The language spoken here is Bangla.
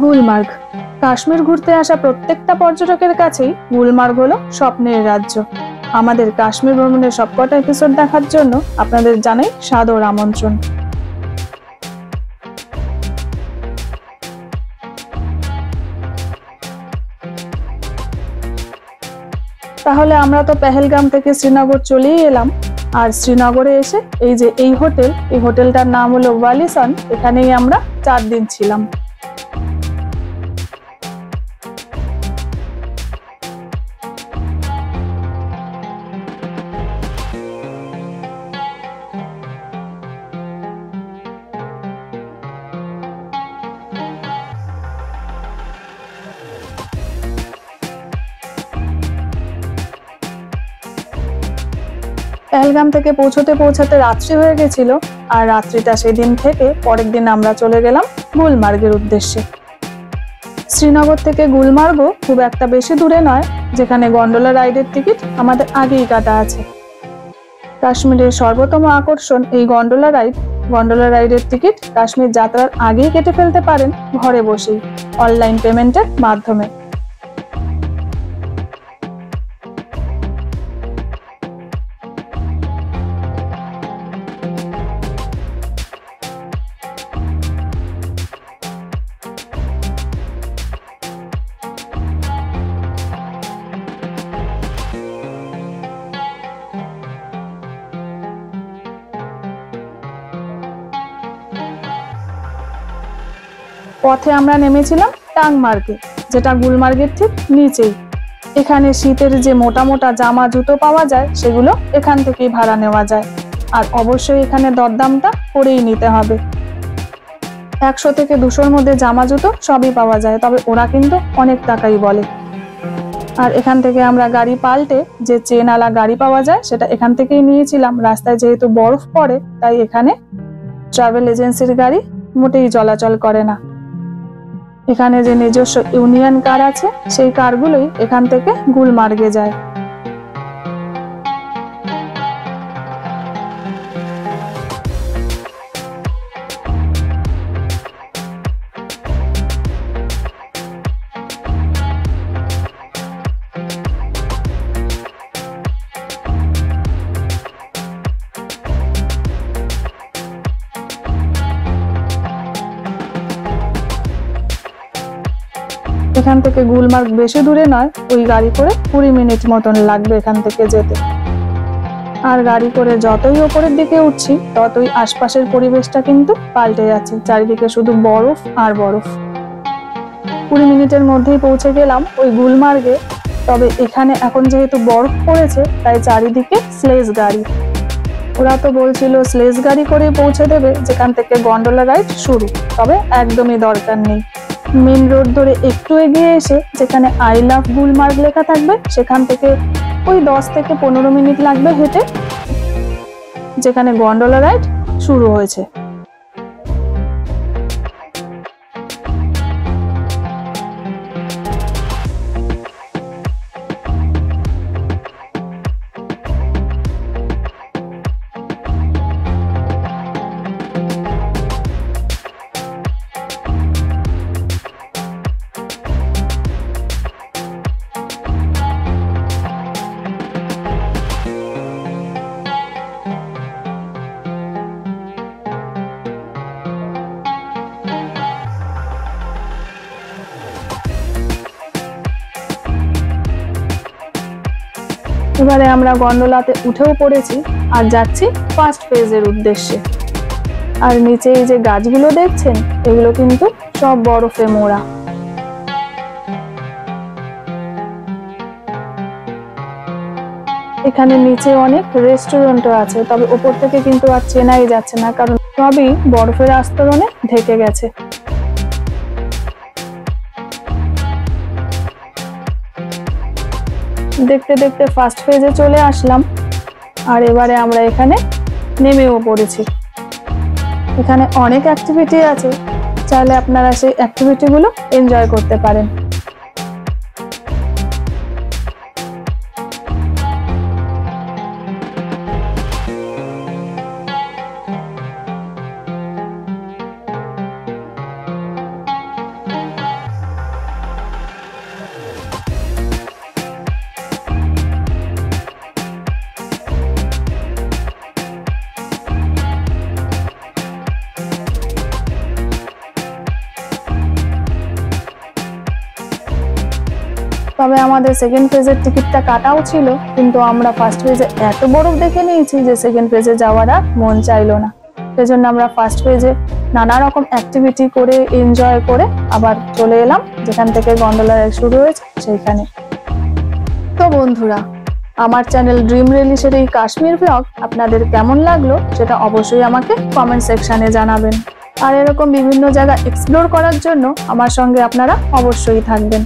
গুলমার্গ। কাশ্মীর ঘুরতে আসা প্রত্যেকটা পর্যটকের কাছেই গুলমার্গ হলো স্বপ্নের রাজ্য। আমাদের কাশ্মীর ভ্রমণের সবকটা এপিসোড দেখার জন্য আপনাদের জানাই সাদর আমন্ত্রণ। তাহলে আমরা তো পেহেলগাম থেকে শ্রীনগর চলেই এলাম। আর শ্রীনগরে এসে এই যে এই হোটেলটার নাম হলো ওয়ালিসন। এখানেই আমরা 4 দিন ছিলাম। পেহেলগাম থেকে পৌঁছাতে রাত্রি হয়ে গেছিল। আর রাত্রিটা সেদিন থেকে পরের দিন আমরা চলে গেলাম গুলমার্গের উদ্দেশ্যে। শ্রীনগর থেকে গুলমার্গ খুব একটা বেশি দূরে নয়, যেখানে গন্ডোলা রাইডের টিকিট আমাদের আগেই কাটা আছে। কাশ্মীরের সর্বোত্তম আকর্ষণ এই গন্ডোলা রাইডের টিকিট কাশ্মীর যাত্রার আগেই কেটে ফেলতে পারেন ঘরে বসেই, অনলাইন পেমেন্টের মাধ্যমে। পথে আমরা নেমেছিলাম টাংমার্গে, যেটা গুলমার্গের ঠিক নিচেই। এখানে শীতের যে মোটা মোটা জামা জুতো পাওয়া যায় সেগুলো এখান থেকেই ভাড়া নেওয়া যায়। আর অবশ্যই এখানে দরদামটা করেই নিতে হবে। 100 থেকে 200-র মধ্যে জামা জুতো সবই পাওয়া যায়, তবে ওরা কিন্তু অনেক টাকাই বলে। আর এখান থেকে আমরা গাড়ি পাল্টে যে চেনওয়ালা গাড়ি পাওয়া যায় সেটা এখান থেকেই নিয়েছিলাম। রাস্তায় যেহেতু বরফ পড়ে তাই এখানে ট্রাভেল এজেন্সির গাড়ি মোটেই চলাচল করে না। এখানে যে নিজস্ব ইউনিয়ন কার আছে সেই কারগুলোই এখান থেকে গুলমার্গে যায়। এখান থেকে গুলমার্গ বেশি দূরে নয়, ওই গাড়ি করে 20 মিনিট মতন লাগবে এখান থেকে যেতে। আর গাড়ি করে যতই ওপরের দিকে উঠছি ততই আশপাশের পরিবেশটা কিন্তু পাল্টে যাচ্ছে, চারিদিকে শুধু বরফ আর বরফ। 20 মিনিটের মধ্যেই পৌঁছে গেলাম ওই গুলমার্গে। তবে এখানে এখন যেহেতু বরফ পড়েছে তাই চারিদিকে স্লেজ গাড়ি। ওরা তো বলছিল স্লেজ গাড়ি করে পৌঁছে দেবে যেখান থেকে গন্ডোলা রাইড শুরু, তবে একদমই দরকার নেই। মেন রোড ধরে একটু এগিয়ে এসে যেখানে আই লাভ গুলমার্গ লেখা থাকবে সেখান থেকে ওই 10 থেকে 15 মিনিট লাগবে হেঁটে, যেখানে গন্ডোলা রাইড শুরু হয়েছে। এবারে আমরা গন্ডোলাতে উঠেও পড়েছি আর যাচ্ছি ফার্স্ট ফেজের উদ্দেশ্যে। আর নিচে এই যে গাছগুলো দেখছেন এগুলো কিন্তু সব বরফে মোড়া। এখানে নিচে অনেক রেস্টুরেন্টও আছে, তবে উপর থেকে কিন্তু আর চেনাই যাচ্ছে না, কারণ সবই বরফের আস্তরণে ঢেকে গেছে। দেখতে দেখতে ফার্স্ট ফেজে চলে আসলাম। আর এবারে আমরা এখানে নেমেও পড়েছি। এখানে অনেক অ্যাক্টিভিটি আছে, চাইলে আপনারা সেই অ্যাক্টিভিটিগুলো এনজয় করতে পারেন। তবে আমাদের সেকেন্ড ফেজের টিকিটটা কাটাও ছিল, কিন্তু আমরা ফার্স্ট ফেজে এত বরফ দেখে নিয়েছি যে সেকেন্ড ফেজে যাওয়ার আর মন চাইলো না। সেজন্য আমরা ফার্স্ট ফেজে নানা রকম অ্যাক্টিভিটি করে এনজয় করে আবার চলে এলাম যেখান থেকে গন্ডোলা রাইড শুরু হয়েছে সেইখানে। তো বন্ধুরা, আমার চ্যানেল ড্রিম রিলিজের এই কাশ্মীর ব্লগ আপনাদের কেমন লাগলো সেটা অবশ্যই আমাকে কমেন্ট সেকশনে জানাবেন। আর এরকম বিভিন্ন জায়গা এক্সপ্লোর করার জন্য আমার সঙ্গে আপনারা অবশ্যই থাকবেন।